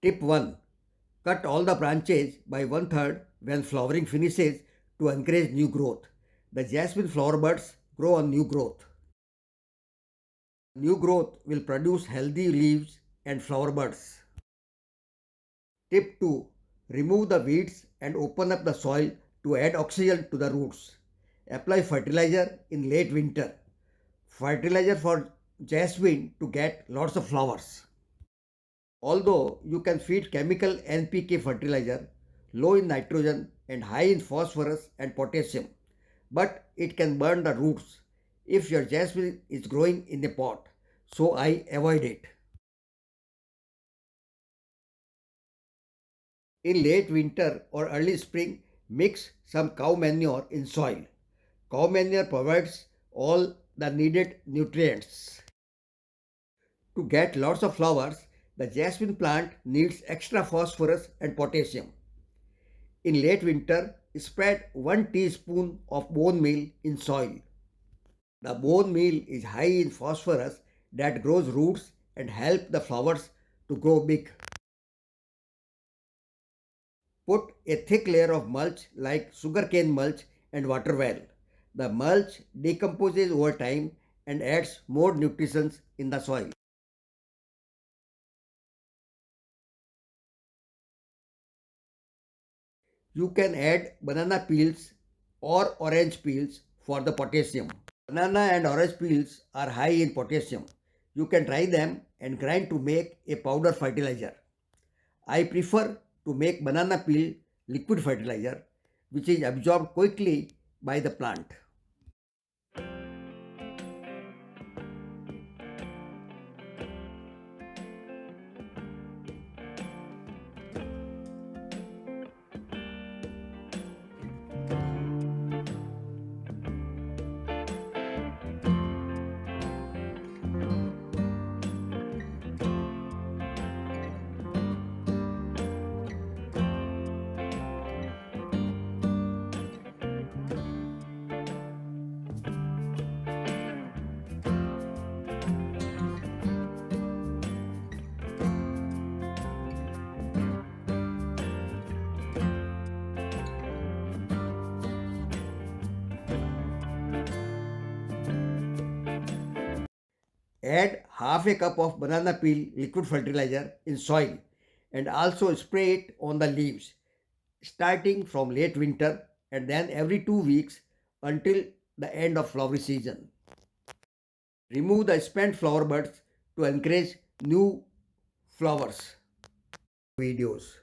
Tip 1. Cut all the branches by one third when flowering finishes to encourage new growth. The jasmine flower buds grow on new growth. New growth will produce healthy leaves and flower buds. Tip 2. Remove the weeds and open up the soil to add oxygen to the roots. Apply fertilizer in late winter. Fertilizer for jasmine to get lots of flowers. Although you can feed chemical NPK fertilizer, low in nitrogen and high in phosphorus and potassium, but it can burn the roots if your jasmine is growing in a pot, so I avoid it. In late winter or early spring, mix some cow manure in soil. Cow manure provides all the needed nutrients. To get lots of flowers, the jasmine plant needs extra phosphorus and potassium. In late winter, spread 1 teaspoon of bone meal in soil. The bone meal is high in phosphorus that grows roots and help the flowers to grow big. Put a thick layer of mulch like sugarcane mulch and water well. The mulch decomposes over time and adds more nutrition in the soil. You can add banana peels or orange peels for the potassium. Banana and orange peels are high in potassium. You can dry them and grind to make a powder fertilizer. I prefer to make banana peel liquid fertilizer, which is absorbed quickly by the plant. Add half a cup of banana peel liquid fertilizer in soil and also spray it on the leaves starting from late winter and then every 2 weeks until the end of flowery season. Remove the spent flower buds to encourage new flowers. Videos.